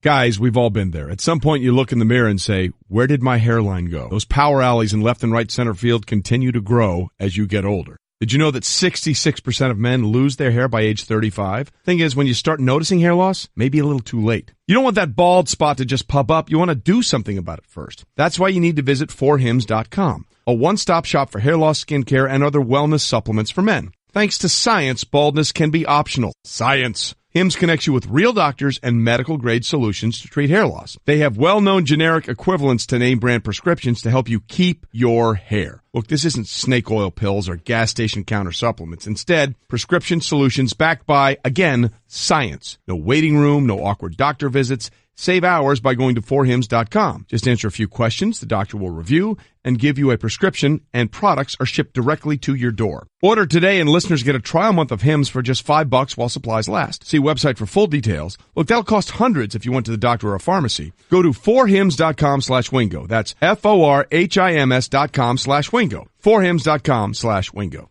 Guys, we've all been there. At some point you look in the mirror and say, where did my hairline go? Those power alleys in left and right center field continue to grow as you get older. Did you know that 66% of men lose their hair by age 35? Thing is, when you start noticing hair loss, maybe a little too late. You don't want that bald spot to just pop up. You want to do something about it first. That's why you need to visit 4hims.com, a one-stop shop for hair loss, skincare, and other wellness supplements for men. Thanks to science, baldness can be optional. Science. Hims connects you with real doctors and medical-grade solutions to treat hair loss. They have well-known generic equivalents to name-brand prescriptions to help you keep your hair. Look, this isn't snake oil pills or gas station counter supplements. Instead, prescription solutions backed by, again, science. No waiting room, no awkward doctor visits. Save hours by going to 4hims.com. Just answer a few questions, the doctor will review and give you a prescription, and products are shipped directly to your door. Order today and listeners get a trial month of Hims for just $5 while supplies last. See website for full details. Look, that'll cost hundreds if you went to the doctor or a pharmacy. Go to 4hims.com/wingo. That's FORHIMS.com/wingo. 4hims.com/wingo.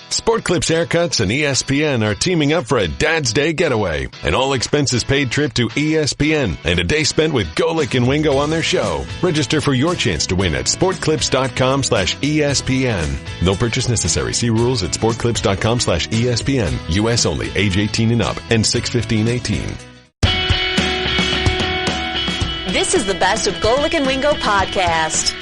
Sport Clips Haircuts and ESPN are teaming up for a Dad's Day getaway. An all-expenses-paid trip to ESPN and a day spent with Golic and Wingo on their show. Register for your chance to win at sportclips.com/ESPN. No purchase necessary. See rules at sportclips.com/ESPN. U.S. only. Age 18 and up and 6/15/18. This is the Best of Golic and Wingo podcast.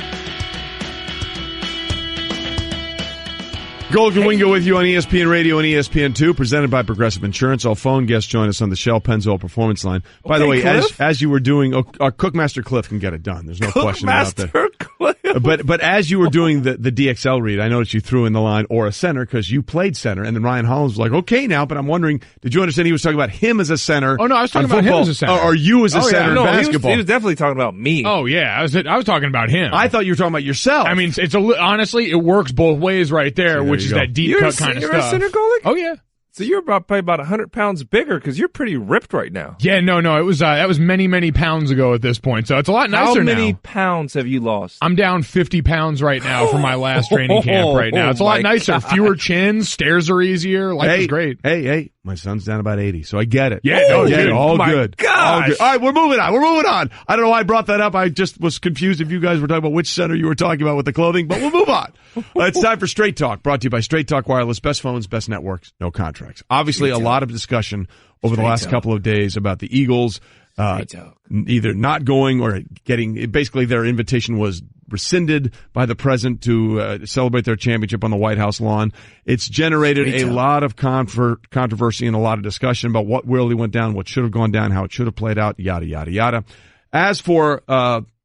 Golic and Wingo with you on ESPN Radio and ESPN2, presented by Progressive Insurance. All phone guests join us on the Shell Pennzoil Performance Line. By the way, as you were doing, Cookmaster Cliff can get it done. There's no question about that. Cliff. But as you were doing the DXL read, I noticed you threw in the line or a center because you played center, and then Ryan Hollins was like, okay now, but I'm wondering, did you understand he was talking about him as a center? Oh, no, I was talking about him as a center. Or you as a center in basketball? He was definitely talking about me. Oh, yeah, I was talking about him. I thought you were talking about yourself. I mean, honestly, it works both ways right there, which is that deep cut kind of stuff. You're a center, Golic? Oh, yeah. So you're probably about 100 pounds bigger because you're pretty ripped right now. Yeah, no, it was that was many, many pounds ago at this point, so it's a lot nicer now. How many pounds have you lost? I'm down 50 pounds right now from my last training camp right now. It's a lot nicer. Fewer chins, stairs are easier. Life is great. Hey, my son's down about 80, so I get it. Yeah, all good. All good. Gosh. All right, we're moving on. I don't know why I brought that up. I just was confused if you guys were talking about which center you were talking about with the clothing, but we'll move on. It's time for Straight Talk, brought to you by Straight Talk Wireless. Best phones, best networks, no contracts. Obviously, a lot of discussion over the last couple of days about the Eagles either not going or getting, basically their invitation was rescinded by the president to celebrate their championship on the White House lawn. It's generated a lot of controversy and a lot of discussion about what really went down, what should have gone down, how it should have played out, yada, yada, yada. As for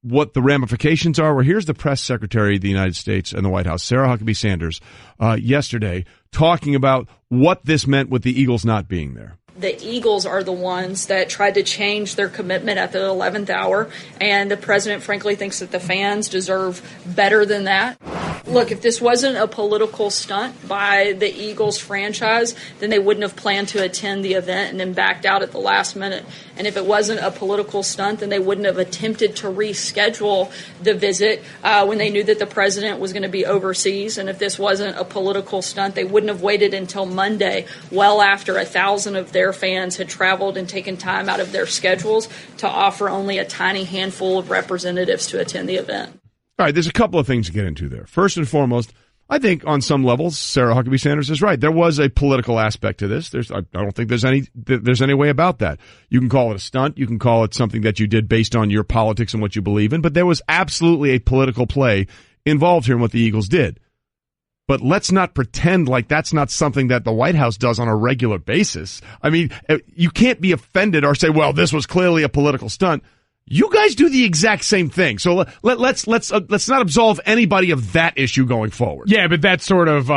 what the ramifications are, well, here's the press secretary of the United States and the White House, Sarah Huckabee Sanders, yesterday talking about what this meant with the Eagles not being there. The Eagles are the ones that tried to change their commitment at the 11th hour, and the president, frankly, thinks that the fans deserve better than that. Look, if this wasn't a political stunt by the Eagles franchise, then they wouldn't have planned to attend the event and then backed out at the last minute. And if it wasn't a political stunt, then they wouldn't have attempted to reschedule the visit when they knew that the president was going to be overseas. And if this wasn't a political stunt, they wouldn't have waited until Monday, well after 1,000 of their fans had traveled and taken time out of their schedules to offer only a tiny handful of representatives to attend the event. All right, there's a couple of things to get into there. First and foremost, I think on some levels, Sarah Huckabee Sanders is right. There was a political aspect to this. I don't think there's any way about that. You can call it a stunt. You can call it something that you did based on your politics and what you believe in. But there was absolutely a political play involved here in what the Eagles did. But let's not pretend like that's not something that the White House does on a regular basis. I mean, you can't be offended or say, well, this was clearly a political stunt. You guys do the exact same thing. So let's not absolve anybody of that issue going forward. Yeah, but that sort of,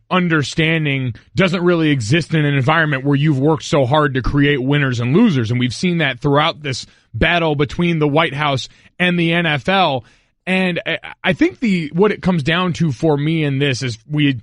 understanding doesn't really exist in an environment where you've worked so hard to create winners and losers. And we've seen that throughout this battle between the White House and the NFL. And I think what it comes down to for me in this is we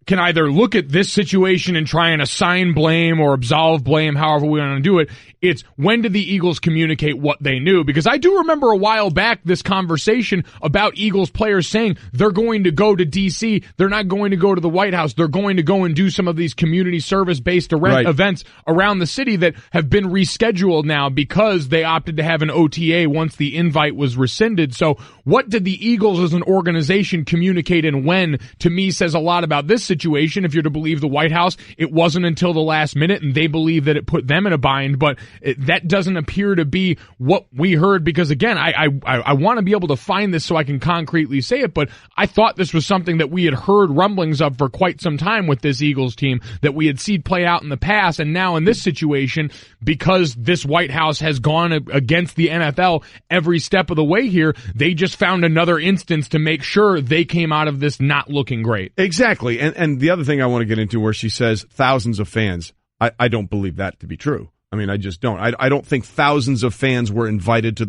can either look at this situation and try and assign blame or absolve blame, however we want to do it. It's when did the Eagles communicate what they knew? Because I do remember a while back this conversation about Eagles players saying they're going to go to D.C., they're not going to go to the White House, they're going to go and do some of these community service-based events around the city that have been rescheduled now because they opted to have an OTA once the invite was rescinded. So what did the Eagles as an organization communicate and when, to me, says a lot about this situation. If you're to believe the White House, it wasn't until the last minute, and they believe that it put them in a bind, but that doesn't appear to be what we heard, because again, I want to be able to find this so I can concretely say it, but I thought this was something that we had heard rumblings of for quite some time with this Eagles team, that we had seen play out in the past, and now in this situation, because this White House has gone against the NFL every step of the way here, they just found another instance to make sure they came out of this not looking great. Exactly. And the other thing I want to get into, where she says thousands of fans, I don't believe that to be true. I mean, I just don't. I don't think thousands of fans were invited to.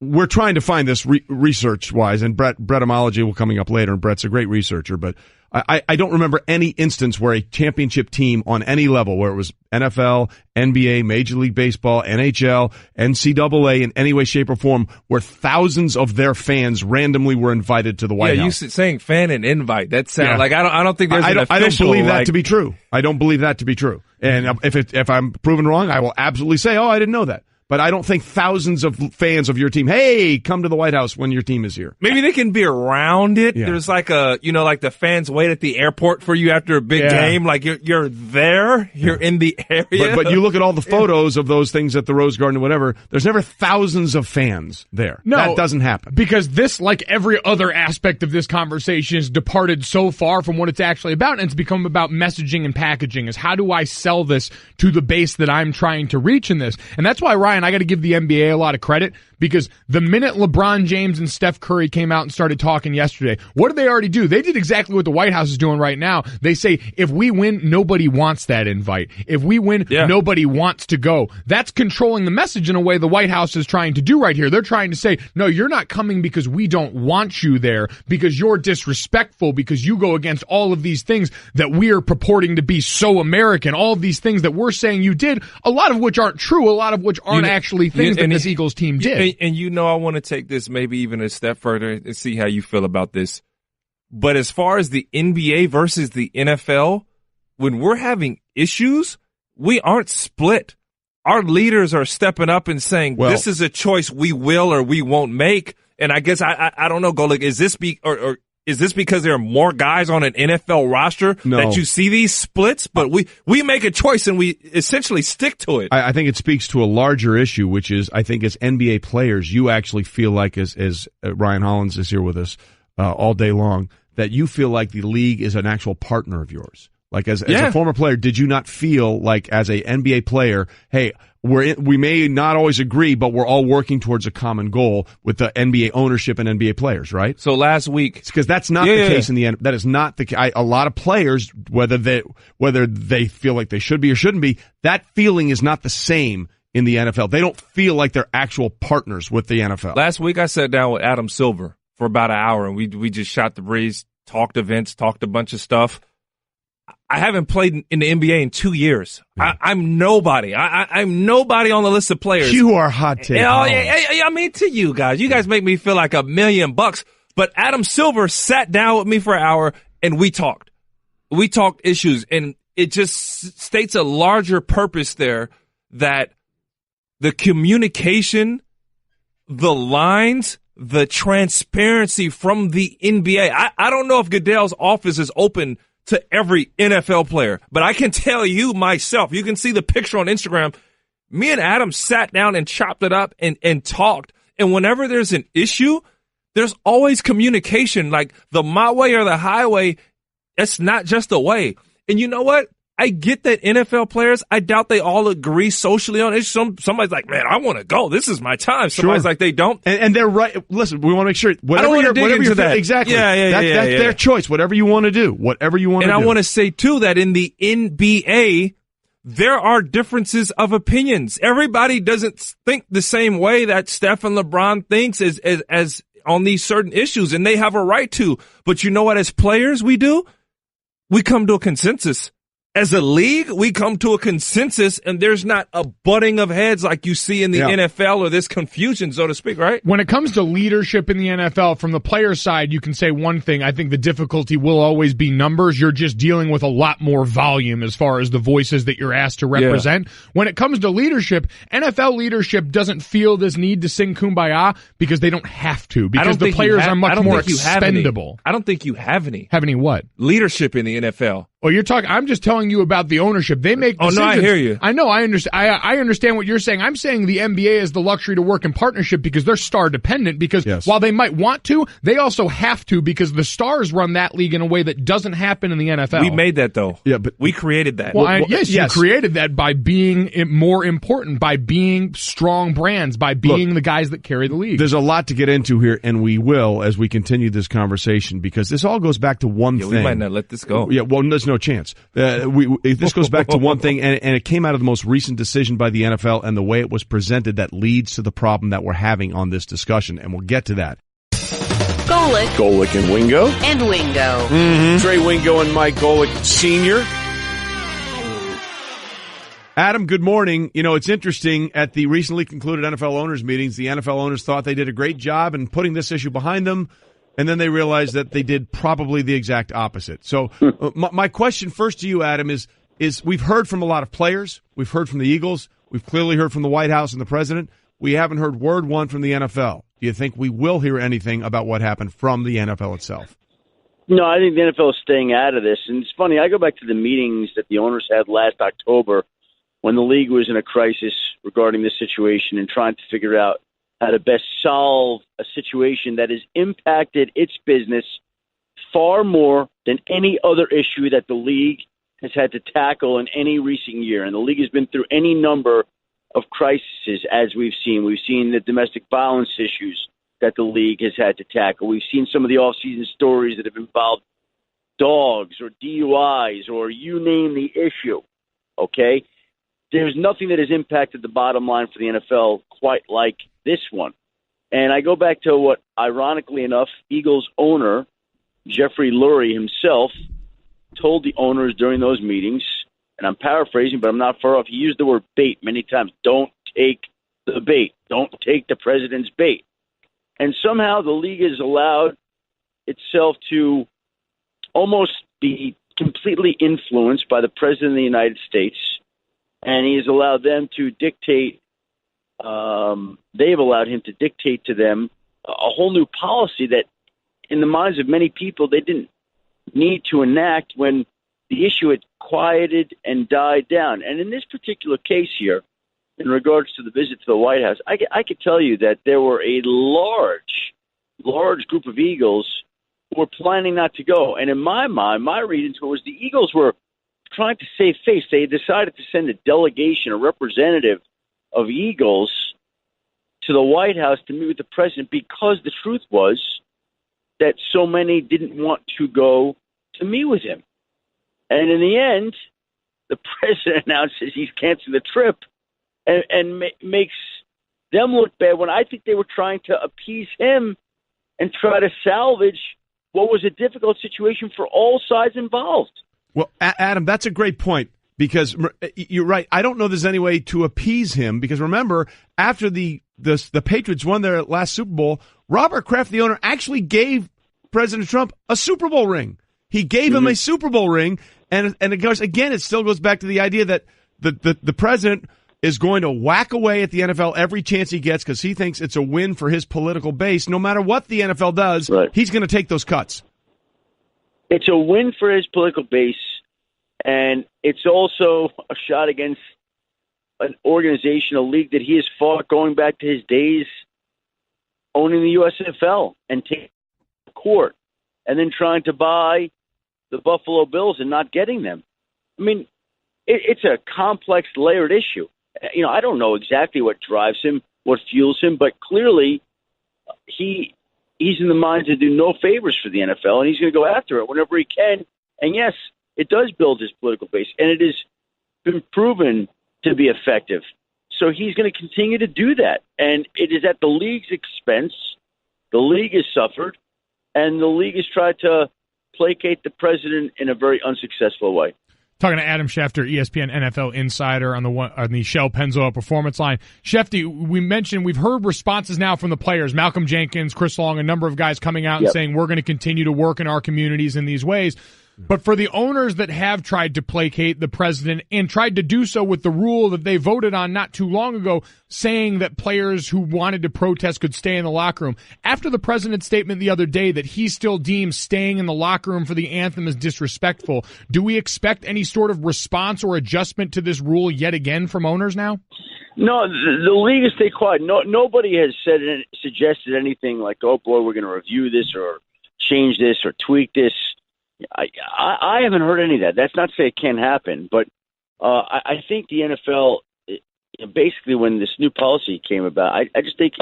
We're trying to find this research-wise, and Brett Amology will coming up later, and Brett's a great researcher, but I don't remember any instance where a championship team on any level, where it was NFL, NBA, Major League Baseball, NHL, NCAA, in any way, shape, or form, where thousands of their fans randomly were invited to the White House. You saying fan and invite, that sounds like I don't think there's an official. I don't believe that to be true. I don't believe that to be true. And if I'm proven wrong, I will absolutely say, I didn't know that. But I don't think thousands of fans of your team, hey, come to the White House when your team is here. Maybe they can be around it. Yeah. There's like like the fans wait at the airport for you after a big game. Like you're there, you're in the area. But you look at all the photos of those things at the Rose Garden or whatever, there's never thousands of fans there. No, that doesn't happen. Because this, like every other aspect of this conversation, has departed so far from what it's actually about, and it's become about messaging and packaging. Is how do I sell this to the base that I'm trying to reach in this? And that's why, Ryan, I got to give the NBA a lot of credit, because the minute LeBron James and Steph Curry came out and started talking yesterday, what did they already do? They did exactly what the White House is doing right now. They say, if we win, nobody wants that invite. If we win, nobody wants to go. That's controlling the message in a way the White House is trying to do right here. They're trying to say, no, you're not coming because we don't want you there, because you're disrespectful, because you go against all of these things that we are purporting to be so American, all of these things that we're saying you did, a lot of which aren't true, a lot of which aren't actually things that this Eagles team did. And I want to take this maybe even a step further and see how you feel about this. But as far as the NBA versus the NFL, when we're having issues, we aren't split. Our leaders are stepping up and saying, this is a choice we will or we won't make. And I guess I don't know, Golic, is this is this because there are more guys on an NFL roster that you see these splits? But we make a choice and we essentially stick to it. I think it speaks to a larger issue, which is, I think as NBA players, you actually feel like, as Ryan Hollins is here with us all day long, that you feel like the league is an actual partner of yours. Like as a former player, did you not feel like as a NBA player, hey, we may not always agree, but we're all working towards a common goal with the NBA ownership and NBA players, right? So last week, because that's not the case in the end. That is not the case. A lot of players, whether they feel like they should be or shouldn't be, that feeling is not the same in the NFL. They don't feel like they're actual partners with the NFL. Last week, I sat down with Adam Silver for about an hour, and we just shot the breeze, talked events, talked a bunch of stuff. I haven't played in the NBA in 2 years. Yeah. I'm nobody. I'm nobody on the list of players. You are hot take. I mean, to you guys make me feel like $1 million. But Adam Silver sat down with me for an hour and we talked. We talked issues, and it just states a larger purpose there, that the communication, the lines, the transparency from the NBA. I don't know if Goodell's office is open to every NFL player, but I can tell you myself, you can see the picture on Instagram. Me and Adam sat down and chopped it up and talked. And whenever there's an issue, there's always communication, like the my way or the highway. It's not just a way. And you know what? I get that NFL players, I doubt they all agree socially on it. Somebody's like, man, I want to go. This is my time. Somebody's like, they don't. And they're right. Listen, we want to make sure. I don't want to dig into that. Exactly. That's their choice. Whatever you want to do. Whatever you want to do. And I want to say, too, that in the NBA, there are differences of opinions. Everybody doesn't think the same way that Steph and LeBron thinks as on these certain issues, and they have a right to. But you know what? As players, we do. we come to a consensus. As a league, we come to a consensus, and there's not a butting of heads like you see in the NFL or this confusion, so to speak, right? When it comes to leadership in the NFL, from the player side, you can say one thing. I think the difficulty will always be numbers. You're just dealing with a lot more volume as far as the voices that you're asked to represent. Yeah. When it comes to leadership, NFL leadership doesn't feel this need to sing Kumbaya because they don't have to, because the players are much more expendable. I don't think you have any. Have any what? Leadership in the NFL. Well, you're talking. I'm just telling you about the ownership. They make decisions. Oh, no, I hear you. I know. I understand. I understand what you're saying. I'm saying the NBA has the luxury to work in partnership because they're star dependent. Because while they might want to, they also have to, because the stars run that league in a way that doesn't happen in the NFL. We made that, though. Yeah, but we created that. Well, yes, you created that by being more important, by being strong brands, by being the guys that carry the league. There's a lot to get into here, and we will as we continue this conversation, because this all goes back to one thing. We might not let this go. Yeah, well, there's no chance. This goes back to one thing, and it came out of the most recent decision by the NFL and the way it was presented that leads to the problem that we're having on this discussion, and we'll get to that. Golic and Wingo. and Wingo. Mm-hmm. Trey Wingo and Mike Golic Sr. Adam, good morning. You know, it's interesting, at the recently concluded NFL owners meetings, the NFL owners thought they did a great job in putting this issue behind them, and then they realized that they did probably the exact opposite. So my question first to you, Adam, is we've heard from a lot of players. We've heard from the Eagles. We've clearly heard from the White House and the president. We haven't heard word one from the NFL. Do you think we will hear anything about what happened from the NFL itself? No, I think the NFL is staying out of this. And it's funny, I go back to the meetings that the owners had last October when the league was in a crisis regarding this situation and trying to figure out how to best solve a situation that has impacted its business far more than any other issue that the league has had to tackle in any recent year. And the league has been through any number of crises, as we've seen. We've seen the domestic violence issues that the league has had to tackle. We've seen some of the off-season stories that have involved dogs or DUIs or you name the issue, okay? There's nothing that has impacted the bottom line for the NFL quite like this one. And I go back to what, ironically enough, Eagles owner Jeffrey Lurie himself told the owners during those meetings, and I'm paraphrasing, but I'm not far off. He used the word bait many times. Don't take the bait. Don't take the president's bait. And somehow the league has allowed itself to almost be completely influenced by the president of the United States, and he has allowed them to dictate. They've allowed him to dictate to them a whole new policy that, in the minds of many people, they didn't need to enact when the issue had quieted and died down. And in this particular case here, in regards to the visit to the White House, I could tell you that there were a large group of Eagles who were planning not to go. And in my mind, my reading to it was the Eagles were trying to save face. They decided to send a delegation, a representative of Eagles, to the White House to meet with the president, because the truth was that so many didn't want to go to meet with him. And in the end, the president announces he's canceling the trip and makes them look bad, when I think they were trying to appease him and try to salvage what was a difficult situation for all sides involved. Well, Adam, that's a great point, because you're right. I don't know there's any way to appease him, because remember, after the Patriots won their last Super Bowl, Robert Kraft, the owner, actually gave President Trump a Super Bowl ring. He gave him a Super Bowl ring, and it goes, again, it still goes back to the idea that the president is going to whack away at the NFL every chance he gets, because he thinks it's a win for his political base. No matter what the NFL does, He's going to take those cuts. It's a win for his political base, and it's also a shot against an organization, a league that he has fought going back to his days owning the USFL and taking to court, and then trying to buy the Buffalo Bills and not getting them. I mean, it's a complex, layered issue. You know, I don't know exactly what drives him, what fuels him, but clearly he's in the mind to do no favors for the NFL, and he's going to go after it whenever he can. And yes, it does build his political base, and it has been proven to be effective. So he's going to continue to do that, and it is at the league's expense. The league has suffered, and the league has tried to placate the president in a very unsuccessful way. Talking to Adam Schefter, ESPN NFL insider on the Shell Pennzoil Performance Line. Schefter, we've heard responses now from the players, Malcolm Jenkins, Chris Long, a number of guys coming out and saying we're going to continue to work in our communities in these ways. But for the owners that have tried to placate the president and tried to do so with the rule that they voted on not too long ago, saying that players who wanted to protest could stay in the locker room, after the president's statement the other day that he still deems staying in the locker room for the anthem is disrespectful, do we expect any sort of response or adjustment to this rule yet again from owners now? No, the league has stayed quiet. Nobody has suggested anything like, oh, boy, we're going to review this or change this or tweak this. I haven't heard any of that. That's not to say it can't happen, but I think the NFL, basically when this new policy came about, I just think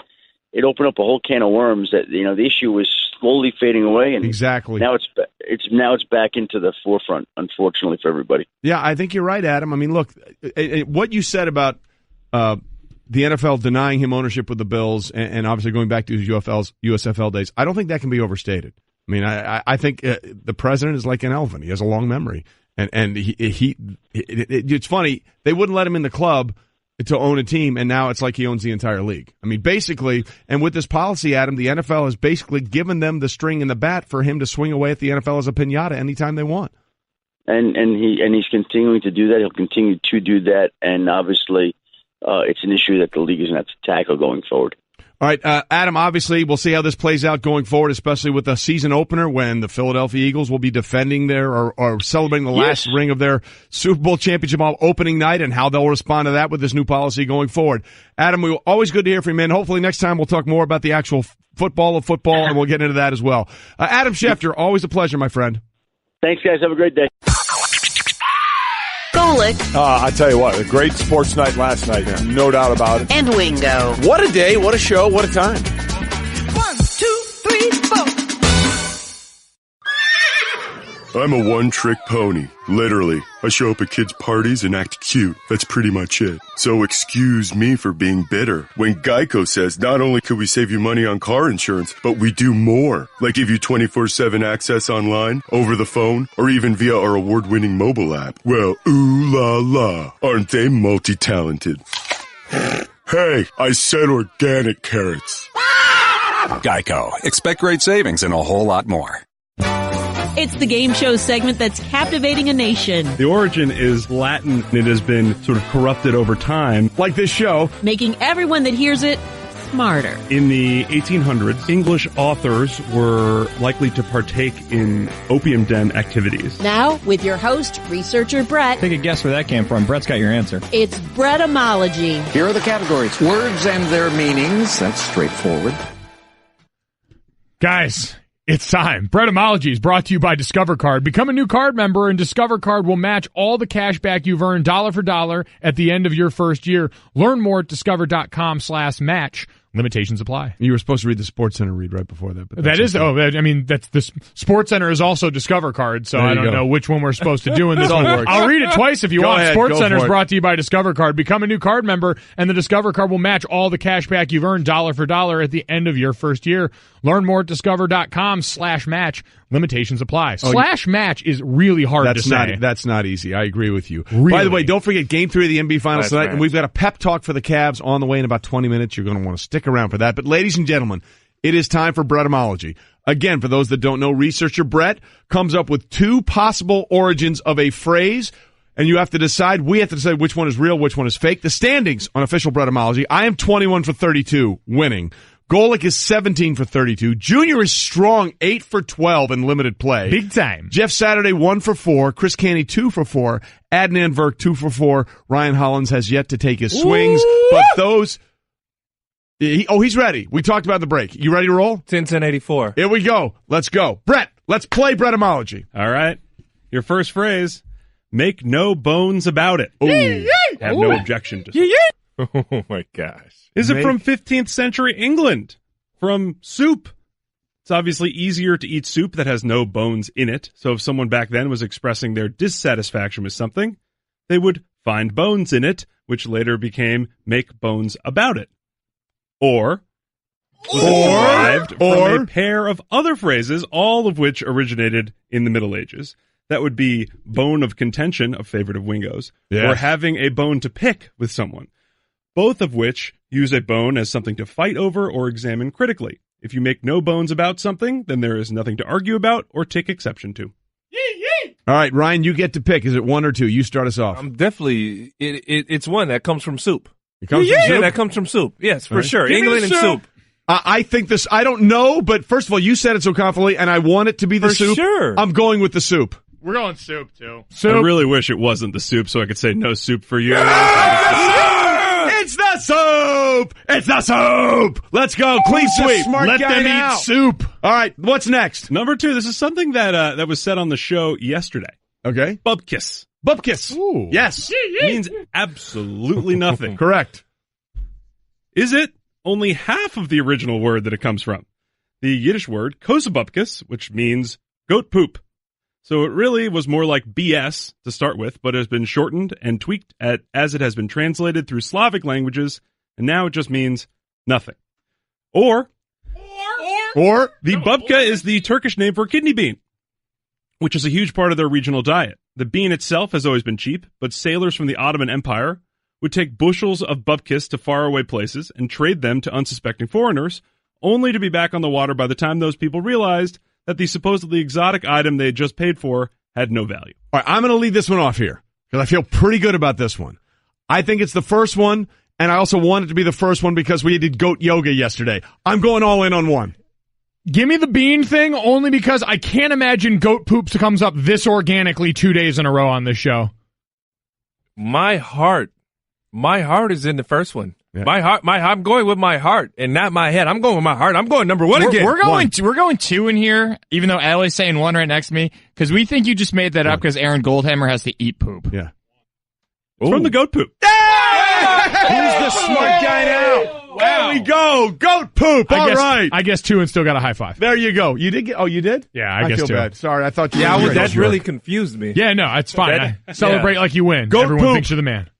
it opened up a whole can of worms that, the issue was slowly fading away, and exactly now it's back into the forefront, unfortunately for everybody. Yeah, I think you're right, Adam. I mean, look, what you said about the NFL denying him ownership with the Bills and obviously going back to his USFL days, I don't think that can be overstated. I mean, I think the president is like an elephant. He has a long memory, and it's funny, they wouldn't let him in the club to own a team, and now it's like he owns the entire league. I mean, basically, and with this policy, Adam, the NFL has basically given them the string and the bat for him to swing away at the NFL as a piñata anytime they want. And he's continuing to do that. He'll continue to do that, and obviously, it's an issue that the league is going to have to tackle going forward. All right, Adam, obviously, we'll see how this plays out going forward, especially with the season opener when the Philadelphia Eagles will be defending or celebrating the last ring of their Super Bowl championship on opening night, and how they'll respond to that with this new policy going forward. Adam, always good to hear from you, man. Hopefully next time we'll talk more about the actual football of football, and we'll get into that as well. Adam Schefter, always a pleasure, my friend. Thanks, guys. Have a great day. Golic. I tell you what, a great sports night last night, no doubt about it. And Wingo. What a day, what a show, what a time. 1, 2, 3, 4. I'm a one-trick pony. Literally. I show up at kids' parties and act cute. That's pretty much it. So excuse me for being bitter when Geico says not only could we save you money on car insurance, but we do more. Like give you 24/7 access online, over the phone, or even via our award-winning mobile app. Well, ooh la la. Aren't they multi-talented? Hey, I said organic carrots. Geico. Expect great savings and a whole lot more. It's the game show segment that's captivating a nation. The origin is Latin. It has been sort of corrupted over time. Like this show. Making everyone that hears it smarter. In the 1800s, English authors were likely to partake in opium den activities. Now, with your host, researcher Brett. Take a guess where that came from. Brett's got your answer. It's Brettomology. Here are the categories. Words and their meanings. That's straightforward. Guys, it's time. Brettomology is brought to you by Discover Card. Become a new card member, and Discover Card will match all the cash back you've earned dollar for dollar at the end of your first year. Learn more at discover.com/match. Limitations apply. You were supposed to read the SportsCenter read right before that. But that's the SportsCenter is also Discover Card, so I don't know which one we're supposed to do in this one. I'll read it twice if you want. SportsCenter is brought to you by Discover Card. Become a new card member, and the Discover Card will match all the cash back you've earned dollar for dollar at the end of your first year. Learn more at discover.com/match. Limitations apply. /match is really hard to say. That's not easy. I agree with you. Really? By the way, don't forget Game 3 of the NBA Finals tonight, and we've got a pep talk for the Cavs on the way in about 20 minutes. You're going to want to stick around for that. But ladies and gentlemen, it is time for Brettomology. Again, for those that don't know, researcher Brett comes up with two possible origins of a phrase, and we have to decide which one is real, which one is fake. The standings on official Brettomology: I am 21 for 32, winning. Golic is 17 for 32. Junior is strong, 8 for 12 in limited play. Big time. Jeff Saturday, 1 for 4. Chris Canny, 2 for 4. Adnan Verk, 2 for 4. Ryan Hollins has yet to take his swings, but those... he's ready. We talked about the break. You ready to roll? 10-10-84. Here we go. Let's go. Brett, let's play Brettomology. All right. Your first phrase, make no bones about it. Have no objection to it. Oh, my gosh. Is it from 15th century England? From soup? It's obviously easier to eat soup that has no bones in it. So if someone back then was expressing their dissatisfaction with something, they would find bones in it, which later became make bones about it. Or was derived from a pair of other phrases, all of which originated in the Middle Ages. That would be bone of contention, a favorite of Wingo's, or having a bone to pick with someone, both of which use a bone as something to fight over or examine critically. If you make no bones about something, then there is nothing to argue about or take exception to. All right, Ryan, you get to pick. Is it one or two? You start us off. I'm definitely, it's one that comes from soup. It comes from soup? Yeah, that comes from soup. Yes, for sure. Give England and soup. I think this, I don't know, but first of all, you said it so confidently, and I want it to be the soup. Sure. I'm going with the soup. We're going soup, too. I really wish it wasn't the soup so I could say no soup for you. It's the soup! It's the soup! Let's go. Clean sweep. Let them eat soup. All right, what's next? Number 2, this is something that was said on the show yesterday. Okay. Bubkiss. Bubkiss. Ooh. Yes. Means absolutely nothing. Correct. Is it? Only half of the original word that it comes from. The Yiddish word kosabubkiss, which means goat poop. So it really was more like BS to start with, but has been shortened and tweaked as it has been translated through Slavic languages, and now it just means nothing. Or the bubka is the Turkish name for kidney bean, which is a huge part of their regional diet. The bean itself has always been cheap, but sailors from the Ottoman Empire would take bushels of bubkiss to faraway places and trade them to unsuspecting foreigners, only to be back on the water by the time those people realized that the supposedly exotic item they had just paid for had no value. All right, I'm going to lead this one off here because I feel pretty good about this one. I think it's the first one, and I also want it to be the first one because we did goat yoga yesterday. I'm going all in on one. Give me the bean thing only because I can't imagine goat poops comes up this organically 2 days in a row on this show. My heart is in the first one. Yeah. I'm going with my heart and not my head. I'm going with my heart. I'm going number 1 again. We're going 2 in here, even though Allie's saying 1 right next to me, because we think you just made that up because Aaron Goldhammer has to eat poop. Yeah. It's from the goat poop. Who's the smart guy now? Wow. There we go. Goat poop. All right. I guess 2 and still got a high five. There you go. You did you did? Yeah, I guess feel 2. bad. Sorry, I thought you Yeah, were that really confused me. Yeah, no, it's fine. Celebrate like you win. Goat Everyone poop. thinks you're the man.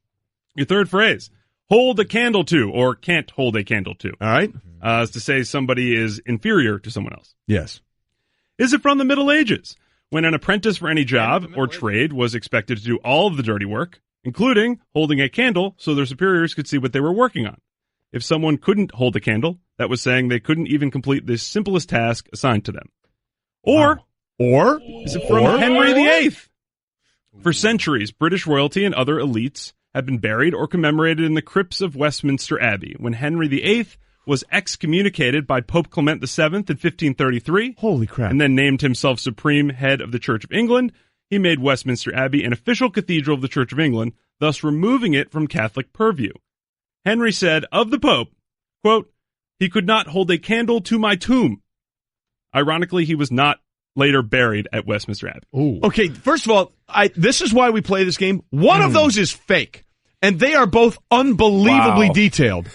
Your third phrase. Hold a candle to, or can't hold a candle to. All right. Is to say somebody is inferior to someone else. Yes. Is it from the Middle Ages, when an apprentice for any job or trade was expected to do all of the dirty work, including holding a candle so their superiors could see what they were working on? If someone couldn't hold a candle, that was saying they couldn't even complete the simplest task assigned to them. Or is it from Henry VIII? For centuries, British royalty and other elites have been buried or commemorated in the crypts of Westminster Abbey. When Henry VIII was excommunicated by Pope Clement VII in 1533, holy crap, and then named himself supreme head of the Church of England, he made Westminster Abbey an official cathedral of the Church of England, thus removing it from Catholic purview. Henry said of the Pope, quote, "He could not hold a candle to my tomb." Ironically, he was not later buried at Westminster Abbey. Ooh. Okay, first of all, this is why we play this game. One of those is fake. And they are both unbelievably detailed.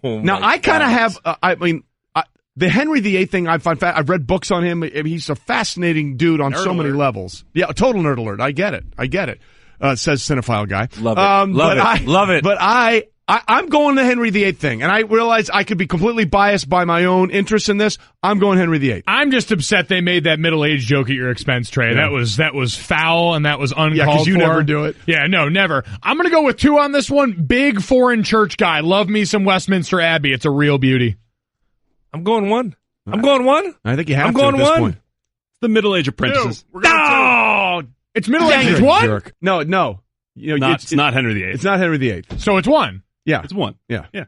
Now, I kind of have, the Henry VIII thing, I've read books on him. He's a fascinating dude on so many levels. Yeah, total nerd alert. I get it. Says Cinephile Guy. Love it. Love it. But I'm going the Henry VIII thing, and I realize I could be completely biased by my own interest in this. I'm going Henry VIII. I'm just upset they made that middle-aged joke at your expense, Trey. Yeah. That was foul, and that was uncalled for. Yeah, because you never do it. Yeah, no, never. I'm going to go with 2 on this one. Big foreign church guy. Love me some Westminster Abbey. It's a real beauty. I'm going 1. I'm going 1. I think you have I'm to going at this 1. point. It's the Middle Age apprentices. No! It's middle-aged. It's 1? No. It's not Henry VIII. It's not Henry VIII. So it's 1. Yeah. It's 1. Yeah. Yeah.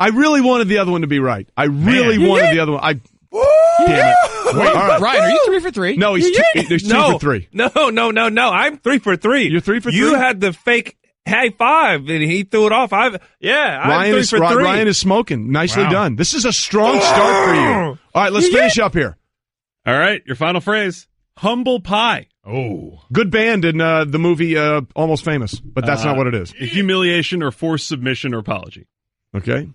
I really wanted the other one to be right. I really wanted the other one. Damn it. Wait, all right. Ryan, are you 3 for 3? No, there's 2 for 3. No. I'm 3 for 3. You're 3 for 3? You had the fake high five, and he threw it off. I'm 3 for 3. Ryan is smoking. Nicely done. This is a strong start for you. All right, let's finish up here. All right, your final phrase. Humble pie. Oh. Good band in the movie Almost Famous, but that's not what it is. A humiliation or forced submission or apology. Okay.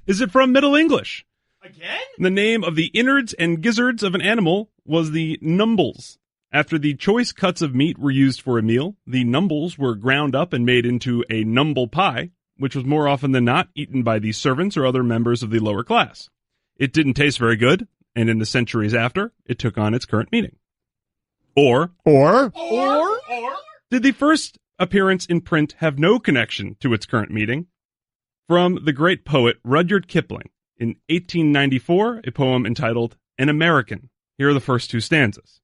Is it from Middle English? Again? The name of the innards and gizzards of an animal was the numbles. After the choice cuts of meat were used for a meal, the numbles were ground up and made into a numble pie, which was more often than not eaten by the servants or other members of the lower class. It didn't taste very good, and in the centuries after, it took on its current meaning. Or did the first appearance in print have no connection to its current meaning? From the great poet Rudyard Kipling in 1894, a poem entitled An American. Here are the first two stanzas.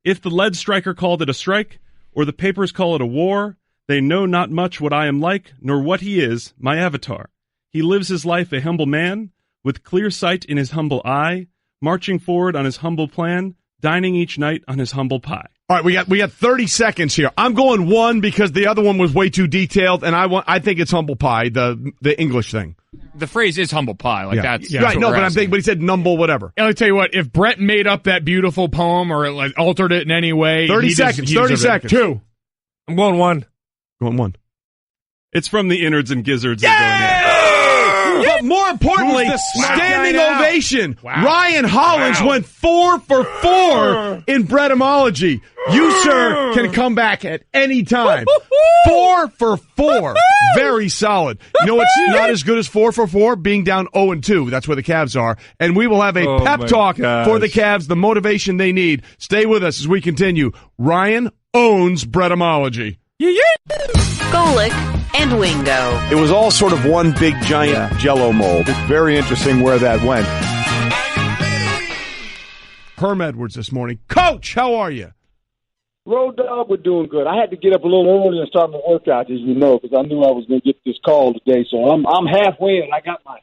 If the lead striker called it a strike, or the papers call it a war, they know not much what I am like, nor what he is, my avatar. He lives his life a humble man, with clear sight in his humble eye, marching forward on his humble plan, dining each night on his humble pie. All right, we got 30 seconds here. I'm going one because the other one was way too detailed, and I think it's humble pie, the English thing. The phrase is humble pie, that's right. No, but I'm thinking, but he said numble, whatever. And I'll tell you what, if Brett made up that beautiful poem or like altered it in any way, 30 seconds. 30 seconds. Two. I'm going one. Going one. It's from the innards and gizzards. But more importantly, standing ovation. Wow. Ryan Hollins went 4 for 4 in Breademology. You, sir, can come back at any time. 4 for 4. Very solid. You know what's not as good as 4 for 4? Being down 0-2. That's where the Cavs are. And we will have a pep talk for the Cavs, the motivation they need. Stay with us as we continue. Ryan owns Breademology. Golic and Wingo. It was all sort of one big giant Jell-O mold. It's very interesting where that went. Herm Edwards this morning. Coach, how are you? Road Dog, we're doing good. I had to get up a little early and start my workout, as you know, because I knew I was going to get this call today. So I'm halfway, and I got my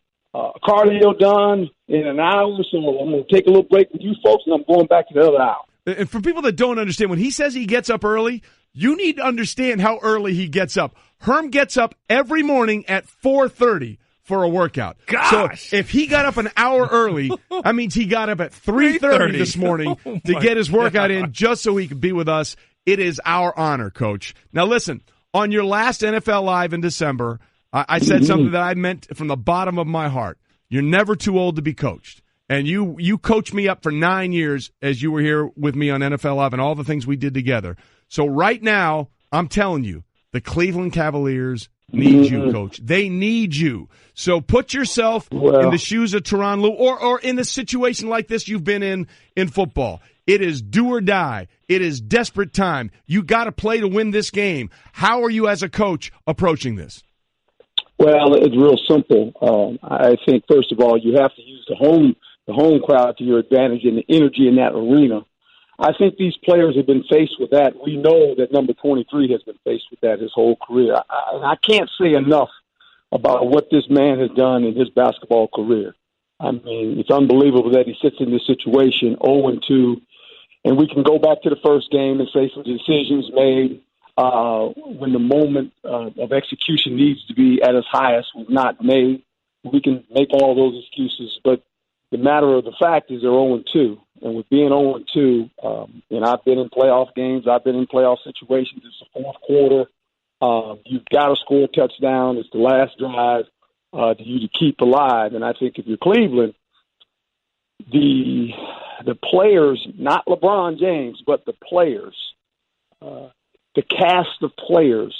cardio done in an hour, so I'm going to take a little break with you folks, and I'm going back to the other hour. And for people that don't understand, when he says he gets up early, you need to understand how early he gets up. Herm gets up every morning at 4:30 for a workout. Gosh. So if he got up an hour early, that means he got up at 3:30 this morning to get his workout in just so he could be with us. It is our honor, Coach. Now listen, on your last NFL Live in December, I said something that I meant from the bottom of my heart. You're never too old to be coached. And you coached me up for 9 years as you were here with me on NFL Live and all the things we did together. So right now, I'm telling you, the Cleveland Cavaliers need you, Coach. They need you. So put yourself in the shoes of Tyronn Lue or in a situation like this you've been in football. It is do or die. It is desperate time. You got to play to win this game. How are you as a coach approaching this? Well, it's real simple. I think, first of all, you have to use the home crowd to your advantage and the energy in that arena. I think these players have been faced with that. We know that number 23 has been faced with that his whole career. I can't say enough about what this man has done in his basketball career. I mean, it's unbelievable that he sits in this situation 0-2, and we can go back to the first game and say some decisions made when the moment of execution needs to be at its highest was not made. We can make all those excuses, but the matter of the fact is they're 0-2. And with being 0-2, and I've been in playoff games, I've been in playoff situations. It's the fourth quarter. You've got to score a touchdown. It's the last drive to keep alive. And I think if you're Cleveland, the players, not LeBron James, but the players, the cast of players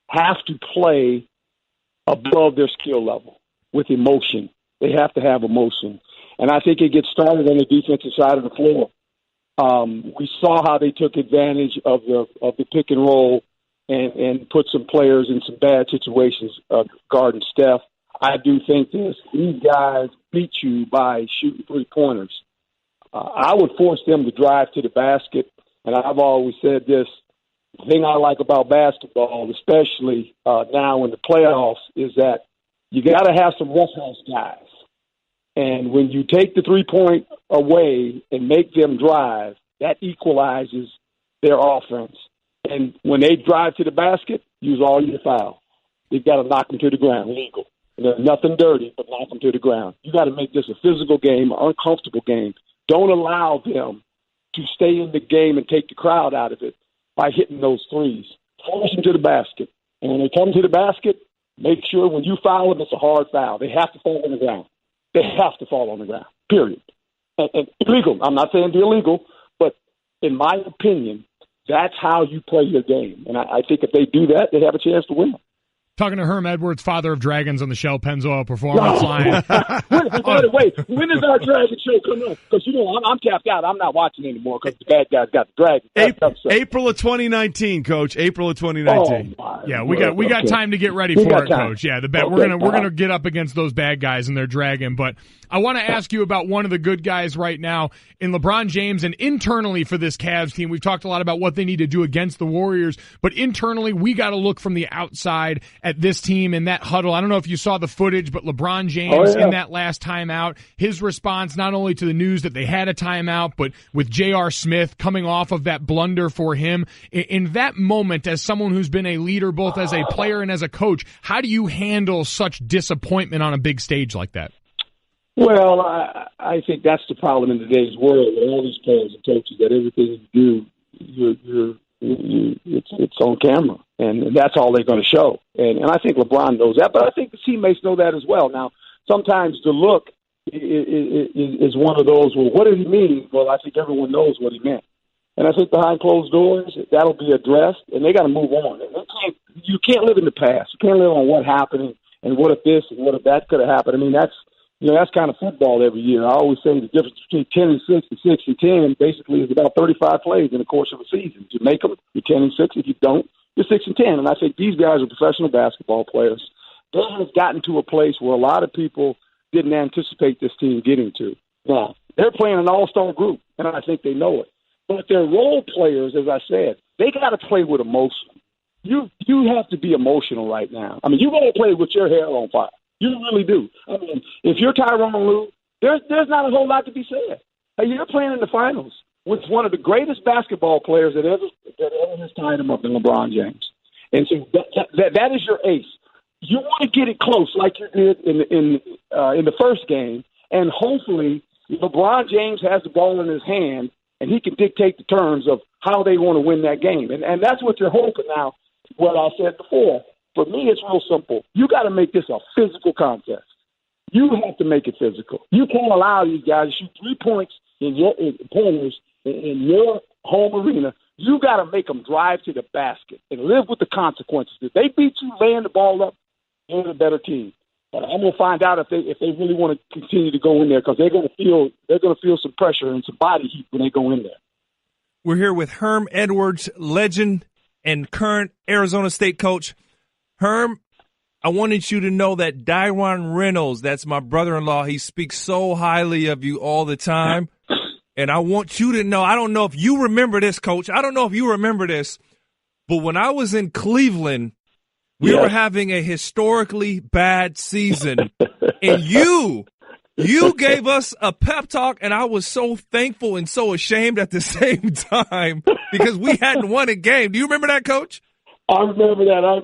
have to play above their skill level with emotion. They have to have emotion. And I think it gets started on the defensive side of the floor. We saw how they took advantage of the pick and roll and put some players in some bad situations guarding Steph. I do think these guys beat you by shooting three-pointers. I would force them to drive to the basket, and I've always said this. The thing I like about basketball, especially now in the playoffs, is that you got to have some roughhouse guys. And when you take the three-point away and make them drive, that equalizes their offense. And when they drive to the basket, use all your foul. You've got to knock them to the ground, legal. And there's nothing dirty, but knock them to the ground. You got to make this a physical game, an uncomfortable game. Don't allow them to stay in the game and take the crowd out of it by hitting those threes. Force them to the basket. And when they come to the basket, make sure when you foul them, it's a hard foul. They have to fall on the ground. They have to fall on the ground, period. And illegal. I'm not saying they're illegal, but in my opinion, that's how you play your game. And I think if they do that, they have a chance to win. Talking to Herm Edwards, father of dragons on the Shell Pennzoil Performance line. Wait, when does our dragon show come up? Because, I'm tapped out. I'm not watching anymore because the bad guys got the dragon. April of 2019, Coach. April of 2019. Yeah, we got time to get ready for it, Coach. Yeah, we're gonna get up against those bad guys and their dragon. But I want to ask you about one of the good guys right now in LeBron James, and internally for this Cavs team. We've talked a lot about what they need to do against the Warriors, but internally we got to look from the outside at this team in that huddle. I don't know if you saw the footage, but LeBron James in that last timeout, his response not only to the news that they had a timeout, but with J.R. Smith coming off of that blunder for him. In that moment, as someone who's been a leader both as a player and as a coach, how do you handle such disappointment on a big stage like that? Well, I think that's the problem in today's world with all these players and coaches, that everything you do, it's on camera, and that's all they're going to show. And I think LeBron knows that, but I think the teammates know that as well. Now, sometimes the look is one of those, well, what did he mean? Well, I think everyone knows what he meant. And I think behind closed doors, that'll be addressed, and they got to move on. You can't live in the past. You can't live on what happened and what if this and what if that could have happened. I mean, that's kind of football every year. I always say the difference between 10 and 6 and 6 and 10 basically is about 35 plays in the course of a season. If you make them, you're 10 and 6. If you don't, you're 6 and 10. And I think these guys are professional basketball players. They have gotten to a place where a lot of people didn't anticipate this team getting to. Now, they're playing an all-star group, and I think they know it. But they're role players, as I said. They got to play with emotion. You have to be emotional right now. I mean, you got to play with your hair on fire. You really do. I mean, if you're Tyronn Lue, there's not a whole lot to be said. Hey, you're playing in the finals with one of the greatest basketball players that ever has tied him up in LeBron James. And so that is your ace. You want to get it close like you did in the first game, and hopefully LeBron James has the ball in his hand and he can dictate the terms of how they want to win that game. And that's what you're hoping now, what I said before. For me, it's real simple. You got to make this a physical contest. You have to make it physical. You can't allow these guys to shoot 3 points in your home arena. You got to make them drive to the basket and live with the consequences. If they beat you laying the ball up, they're the better team. I'm going to find out if they really want to continue to go in there, because they're going to feel some pressure and some body heat when they go in there. We're here with Herm Edwards, legend and current Arizona State coach. Herm, I wanted you to know that Dyron Reynolds, that's my brother-in-law, he speaks so highly of you all the time. And I want you to know, I don't know if you remember this, Coach. I don't know if you remember this, but when I was in Cleveland, we were having a historically bad season, and you gave us a pep talk, and I was so thankful and so ashamed at the same time because we hadn't won a game. Do you remember that, Coach? I remember that. I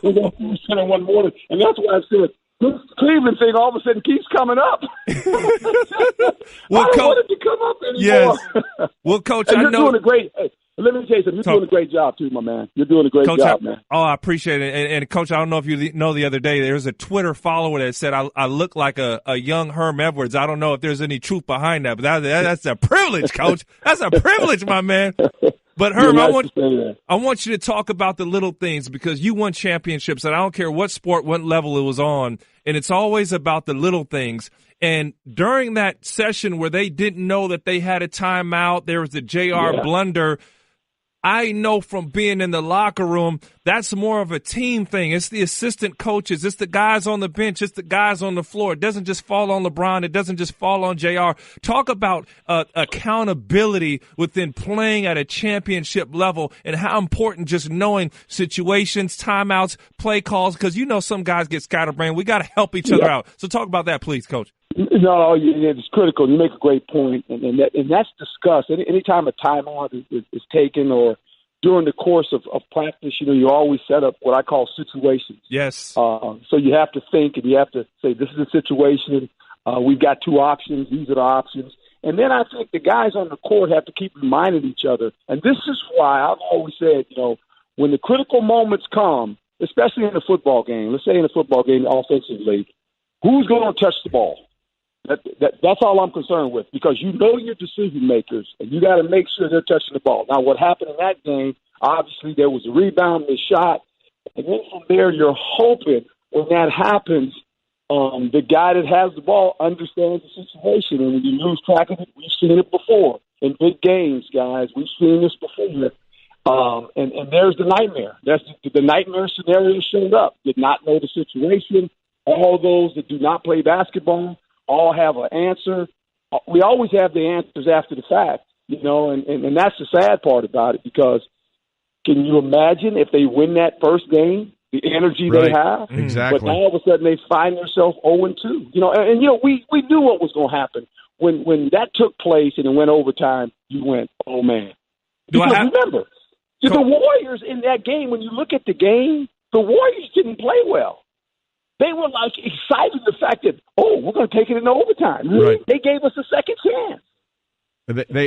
remember we said it one morning, and that's why I said this Cleveland thing all of a sudden keeps coming up. Well, I don't want it to come up anymore. Yes. Well, Coach, and I you're know. Doing a great. Hey, let me tell you something. You're doing a great job too, my man. You're doing a great Coach, job, man. Oh, I appreciate it. And Coach, I don't know if you know, the other day there was a Twitter follower that said I look like a young Herm Edwards. I don't know if there's any truth behind that, but that's a privilege, Coach. That's a privilege, my man. But Herm, I want you to talk about the little things, because you won championships, and I don't care what sport, what level it was on, and it's always about the little things. And during that session where they didn't know that they had a timeout, there was the JR blunder. I know from being in the locker room, that's more of a team thing. It's the assistant coaches. It's the guys on the bench. It's the guys on the floor. It doesn't just fall on LeBron. It doesn't just fall on JR. Talk about accountability within playing at a championship level, and how important just knowing situations, timeouts, play calls, because you know some guys get scatterbrained. We got to help each other out. So talk about that, please, Coach. No, it's critical. You make a great point, and that's discussed. Anytime a timeout is taken, or during the course of practice, you always set up what I call situations. Yes. So you have to think, and you have to say, this is a situation. We've got two options. These are the options. And then I think the guys on the court have to keep reminding each other. And this is why I've always said, when the critical moments come, especially in a football game, let's say in a football game offensively, who's going to touch the ball? That's all I'm concerned with, because you know your decision makers, and you got to make sure they're touching the ball. Now, what happened in that game, obviously there was a rebound, missed shot, And then from there, you're hoping when that happens, the guy that has the ball understands the situation. And when you lose track of it, we've seen it before in big games, guys. We've seen this before. And there's the nightmare. That's the nightmare scenario showed up. Did not know the situation. All those that do not play basketball all have an answer. We always have the answers after the fact, and that's the sad part about it, because can you imagine if they win that first game, the energy they have? Exactly. But now all of a sudden they find themselves 0-2. We knew what was going to happen. When that took place and it went overtime, you went, oh, man. Because remember, the Warriors in that game, when you look at the game, the Warriors didn't play well. They were excited the fact that, we're going to take it into overtime. Right. They gave us a second chance.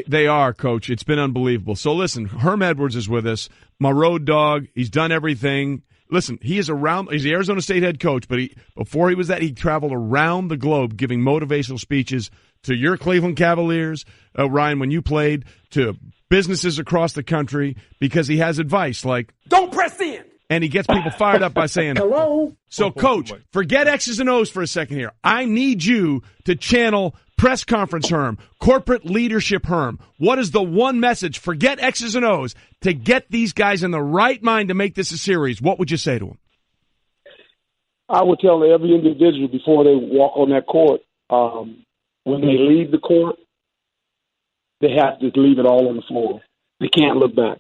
They are, Coach. It's been unbelievable. So listen, Herm Edwards is with us, my road dog. He's done everything. Listen, he's the Arizona State head coach, but before he was that, he traveled around the globe giving motivational speeches to your Cleveland Cavaliers, Ryan, when you played, to businesses across the country, because he has advice like, don't press in. And he gets people fired up by saying, hello. So, Coach, forget X's and O's for a second here. I need you to channel press conference Herm, corporate leadership Herm. What is the one message, forget X's and O's, to get these guys in the right mind to make this a series? What would you say to them? I would tell every individual before they walk on that court, when they leave the court, they have to leave it all on the floor. They can't look back.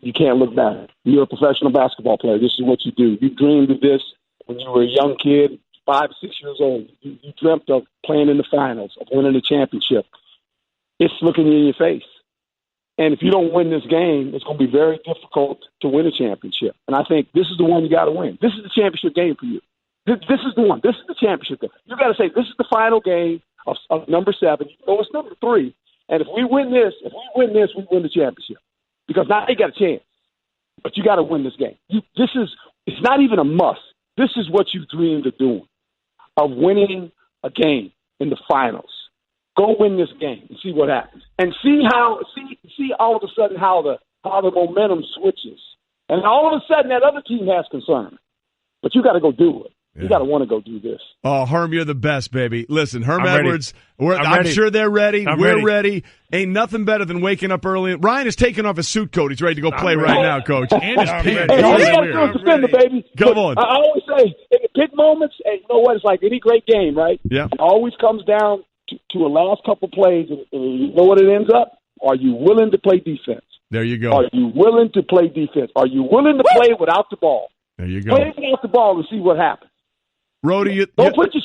You can't look back. You're a professional basketball player. This is what you do. You dreamed of this when you were a young kid, 5 or 6 years old. You dreamt of playing in the finals, of winning the championship. It's looking you in your face. And if you don't win this game, it's going to be very difficult to win a championship. And I think this is the one you got to win. This is the championship game for you. This is the one. This is the championship game. You got to say, this is the final game of number 7. It's number 3. And if we win this, we win the championship. Because now you got a chance. But you got to win this game. It's not even a must. This is what you dreamed of doing, of winning a game in the finals. Go win this game and see what happens. And see all of a sudden how the momentum switches. And all of a sudden that other team has concern. But you got to go do it. You got to want to go do this. Oh, Herm, you're the best, baby. Listen, Herm Edwards, I'm sure they're ready. We're ready. Ain't nothing better than waking up early. Ryan is taking off his suit coat. He's ready to go play right now, Coach. And his pants. Hey, all you got to do is defend the baby. Come on. I always say, in the big moments, and you know what, it's like any great game, right? Yeah. It always comes down to a last couple plays, and you know what it ends up? Are you willing to play defense? There you go. Are you willing to play defense? Are you willing to play without the ball? There you go. Play without the ball and see what happens. Rhodey, Go put your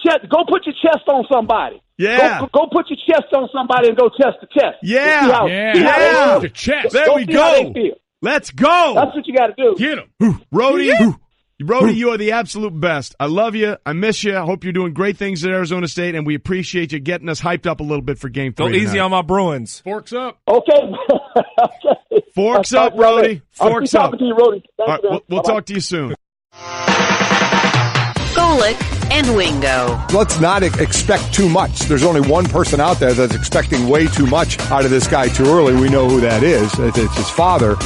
chest on somebody. Yeah. Go put your chest on somebody and go chest to chest. Yeah. The chest. There we go. Let's go. That's what you got to do. Get him. Rhodey, you are the absolute best. I love you. I miss you. I hope you're doing great things at Arizona State, and we appreciate you getting us hyped up a little bit for Game 3 Go easy on my Bruins. Forks up. Okay. Forks up, Rhodey. Forks up. To you, Rhodey. All right, we'll talk to you soon. Golic and Wingo. Let's not expect too much. There's only one person out there that's expecting way too much out of this guy too early. We know who that is. It's his father.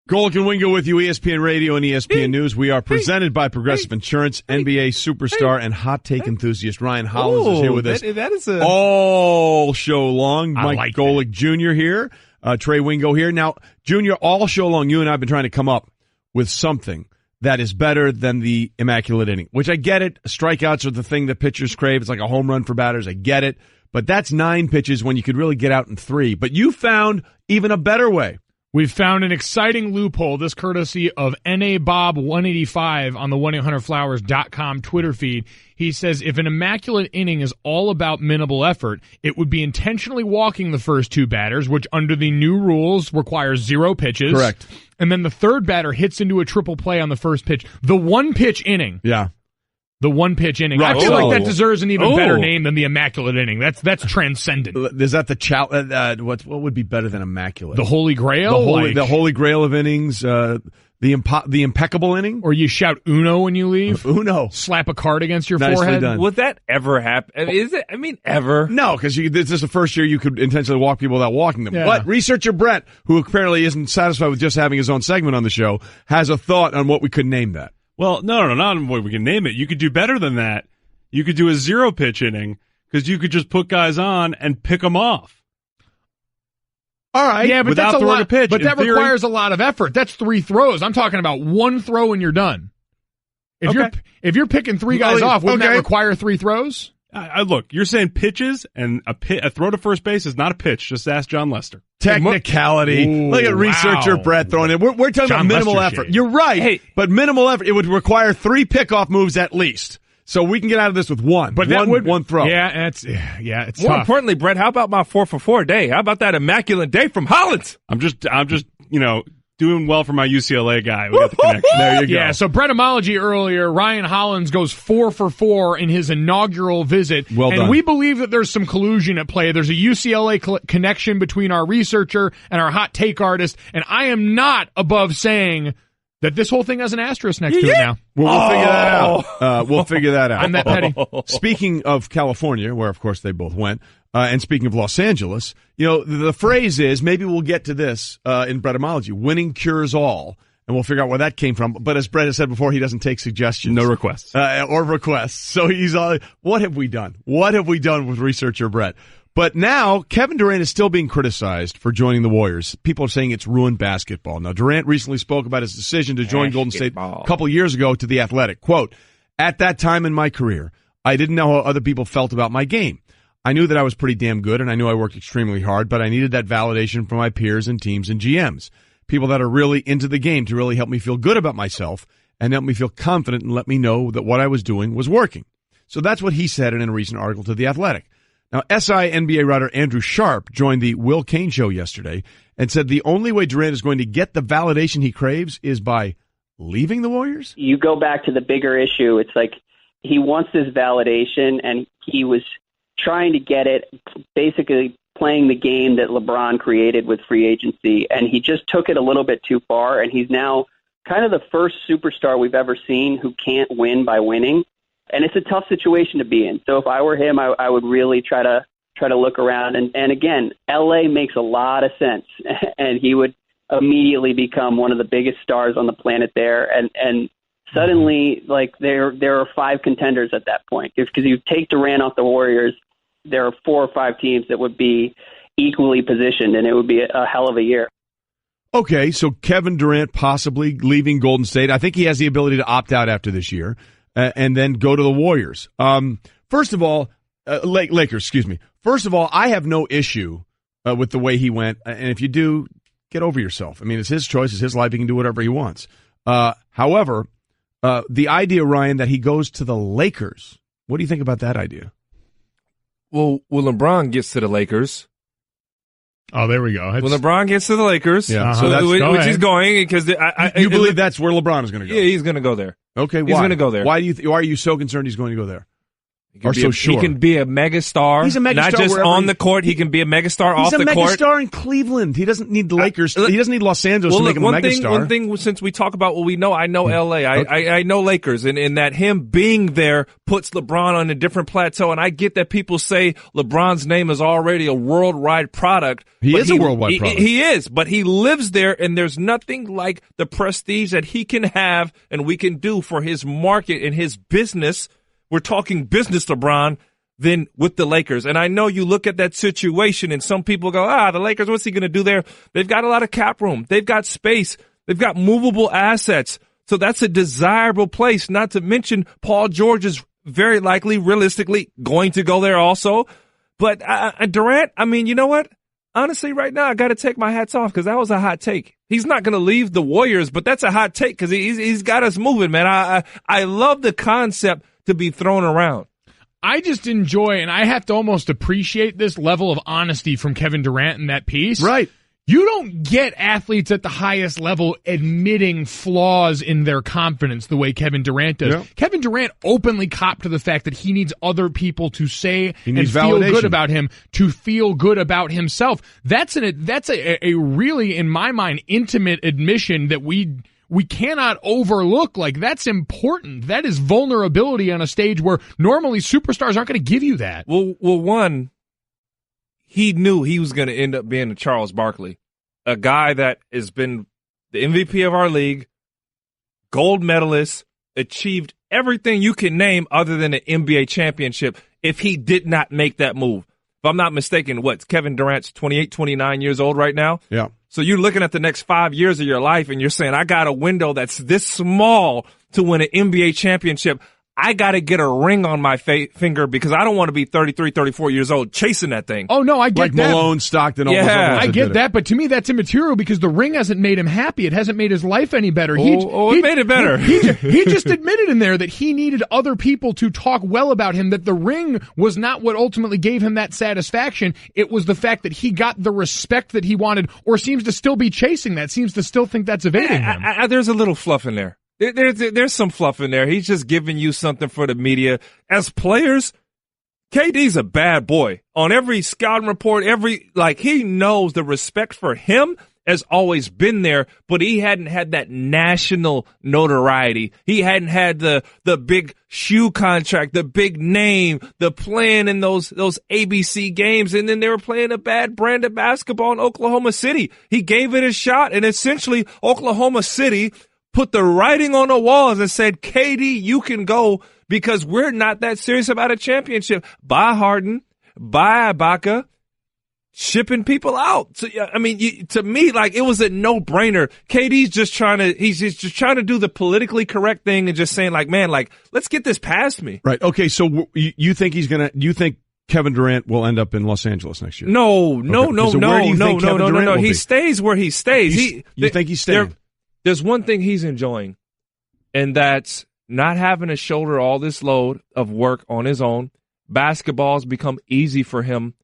Golic and Wingo with you, ESPN Radio and ESPN News. We are presented by Progressive Insurance. NBA superstar and hot take enthusiast Ryan Hollins is here with us that is all show long. Mike like Golic Jr. here, Trey Wingo here. Now, Junior, all show long, you and I have been trying to come up with something that is better than the immaculate inning, which I get it. Strikeouts are the thing that pitchers crave. It's like a home run for batters. I get it. But that's 9 pitches when you could really get out in 3. But you found even a better way. We've found an exciting loophole, this courtesy of NABob185 on the 1-800-Flowers.com Twitter feed. He says, if an immaculate inning is all about minimal effort, it would be intentionally walking the first 2 batters, which under the new rules requires 0 pitches. Correct. And then the third batter hits into a triple play on the first pitch. The 1-pitch inning. Yeah. The 1-pitch inning. Right. I feel like that deserves an even better name than the immaculate inning. That's transcendent. Is that the what would be better than immaculate? The Holy Grail? The Holy Grail of innings. The impeccable inning? Or you shout Uno when you leave? Uno. Slap a card against your Nicely forehead? done. Would that ever happen? Is it? I mean, ever? No, because this is the first year you could intentionally walk people without walking them. Yeah. But researcher Brett, who apparently isn't satisfied with just having his own segment on the show, has a thought on what we could name that. Well, no, not on what we can name it. You could do better than that. You could do a 0-pitch inning because you could just put guys on and pick them off. All right. Yeah, but without that's a throwing lot. a pitch. But In that theory- requires a lot of effort. That's 3 throws. I'm talking about 1 throw and you're done. If you're picking 3 guys off, wouldn't that require 3 throws? Look, you're saying pitches and a throw to first base is not a pitch. Just ask John Lester. Technicality. Ooh, look at researcher Brett throwing it. We're talking about minimal Lester effort. shade. You're right, but minimal effort. It would require 3 pickoff moves at least. So we can get out of this with one. But one throw. Yeah, it's More tough. importantly, Brett, how about my 4-for-4 day? How about that immaculate day from Hollins? I'm just doing well for my UCLA guy. We got the connection. There you go. Yeah, so Brettomology earlier, Ryan Hollins goes 4 for 4 in his inaugural visit. Well done. And we believe that there's some collusion at play. There's a UCLA connection between our researcher and our hot take artist, and I am not above saying that this whole thing has an asterisk next to it now. Well, we'll figure that out. I'm that petty. Speaking of California, where of course they both went, and speaking of Los Angeles, the phrase is, maybe we'll get to this in Brettomology, winning cures all, and we'll figure out where that came from. But as Brett has said before, he doesn't take suggestions. No requests. Or requests. So he's what have we done? What have we done with researcher Brett? But now, Kevin Durant is still being criticized for joining the Warriors. People are saying it's ruined basketball. Now, Durant recently spoke about his decision to join Golden State a couple years ago to The Athletic. Quote, "At that time in my career, I didn't know how other people felt about my game. I knew that I was pretty damn good, and I knew I worked extremely hard, but I needed that validation from my peers and teams and GMs, people that are really into the game to really help me feel good about myself and help me feel confident and let me know that what I was doing was working." So that's what he said in a recent article to The Athletic. Now, SI NBA writer Andrew Sharp joined the Will Cain show yesterday and said the only way Durant is going to get the validation he craves is by leaving the Warriors? You go back to the bigger issue. It's like he wants this validation, and he was trying to get it basically playing the game that LeBron created with free agency, and he just took it a little bit too far, and he's now kind of the first superstar we've ever seen who can't win by winning. And it's a tough situation to be in. So if I were him, I would really try to look around. And again, LA makes a lot of sense, and he would immediately become one of the biggest stars on the planet there. And suddenly, like there are 5 contenders at that point. Because you take Durant off the Warriors, there are 4 or 5 teams that would be equally positioned, and it would be a hell of a year. Okay, so Kevin Durant possibly leaving Golden State. I think he has the ability to opt out after this year. And then go to the Warriors. First of all, Lakers, excuse me. First of all, I have no issue with the way he went. And if you do, get over yourself. I mean, it's his choice. It's his life. He can do whatever he wants. However, the idea, Ryan, that he goes to the Lakers, what do you think about that idea? Well, when LeBron gets to the Lakers. Oh, there we go. When LeBron gets to the Lakers, yeah. Which he's going, because you believe that's where LeBron is going to go? Yeah, he's going to go there. Okay, why? He's going to go there. Why are you so concerned he's going to go there? Or so sure? He can be a megastar. He's a megastar, not just on the court. He can be a megastar off the court. He's a megastar in Cleveland. He doesn't need the Lakers. He doesn't need Los Angeles to make him a megastar. One thing, since we talk about what we know, I know LA. I know Lakers, and that him being there puts LeBron on a different plateau. And I get that people say LeBron's name is already a worldwide product. He is a worldwide product. He is, but he lives there, and there's nothing like the prestige that he can have and we can do for his market and his business. We're talking business, LeBron. Than with the Lakers. And I know you look at that situation and some people go, the Lakers, what's he going to do there? They've got a lot of cap room. They've got space. They've got movable assets. So that's a desirable place, not to mention Paul George is very likely, realistically, going to go there also. But Durant, I mean, you know what? Honestly, right now, I got to take my hats off because that was a hot take. He's not going to leave the Warriors, but that's a hot take because he's got us moving, man. I love the concept to be thrown around. I just enjoy, and I have to almost appreciate this level of honesty from Kevin Durant in that piece. Right. You don't get athletes at the highest level admitting flaws in their confidence the way Kevin Durant does. Yeah. Kevin Durant openly copped to the fact that he needs other people to say and feel validation. good about him, to feel good about himself. That's a really, in my mind, intimate admission that we we cannot overlook. Like, that's important. That is vulnerability on a stage where normally superstars aren't going to give you that. Well, one, he knew he was going to end up being a Charles Barkley, a guy that has been the MVP of our league, gold medalist, achieved everything you can name other than an NBA championship if he did not make that move. If I'm not mistaken, Kevin Durant's 28, 29 years old right now? Yeah. So you're looking at the next 5 years of your life and you're saying, I got a window that's this small to win an NBA championship. I got to get a ring on my finger because I don't want to be 33, 34 years old chasing that thing. Oh, no, I get like that. Like Malone, Stockton, all those other ones I get that, but to me that's immaterial because the ring hasn't made him happy. It hasn't made his life any better. It made it better. He just admitted in there that he needed other people to talk well about him, that the ring was not what ultimately gave him that satisfaction. It was the fact that he got the respect that he wanted or seems to still be chasing that, seems to still think that's evading him. There's a little fluff in there. There's some fluff in there. He's just giving you something for the media. As players, KD's a bad boy. On every scouting report, he knows the respect for him has always been there, but he hadn't had that national notoriety. He hadn't had the big shoe contract, the big name, the playing in those ABC games, and then they were playing a bad brand of basketball in Oklahoma City. He gave it a shot, and essentially Oklahoma City put the writing on the walls and said, KD, you can go because we're not that serious about a championship. Bye, Harden. Bye, Ibaka. Shipping people out. So, I mean, to me, it was a no-brainer. KD's just trying to do the politically correct thing and just saying, let's get this past me. Right. Okay. So you think you think Kevin Durant will end up in Los Angeles next year? No. He stays where he stays. You think he's staying? There's one thing he's enjoying, and that's not having to shoulder all this load of work on his own. Basketball's become easy for him,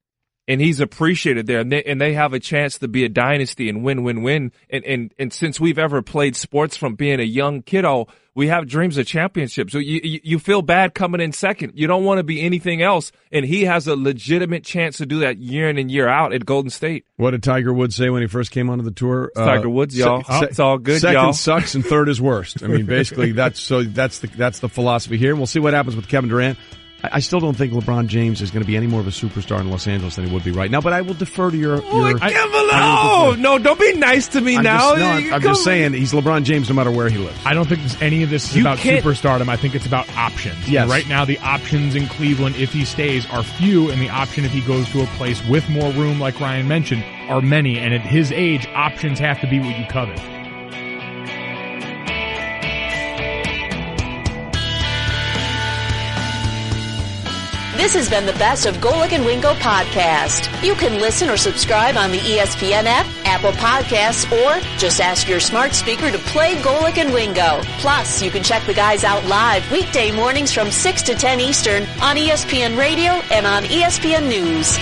and he's appreciated there. And they have a chance to be a dynasty and win. And since we've ever played sports from being a young kiddo, we have dreams of championships. So you feel bad coming in second. You don't want to be anything else. And he has a legitimate chance to do that year in and year out at Golden State. What did Tiger Woods say when he first came onto the tour? Tiger Woods, y'all. It's all good, second y'all. Sucks and third is worst. I mean, basically that's the philosophy here. We'll see what happens with Kevin Durant. I still don't think LeBron James is going to be any more of a superstar in Los Angeles than he would be right now, but I will defer to your no, don't be nice to me now. I'm just saying he's LeBron James no matter where he lives. I don't think any of this is about superstardom. I think it's about options. Yes. And right now, the options in Cleveland, if he stays, are few, and the option if he goes to a place with more room, like Ryan mentioned, are many. And at his age, options have to be what you covet. This has been the Best of Golic and Wingo podcast. You can listen or subscribe on the ESPN app, Apple Podcasts, or just ask your smart speaker to play Golic and Wingo. Plus, you can check the guys out live weekday mornings from 6 to 10 Eastern on ESPN Radio and on ESPN News.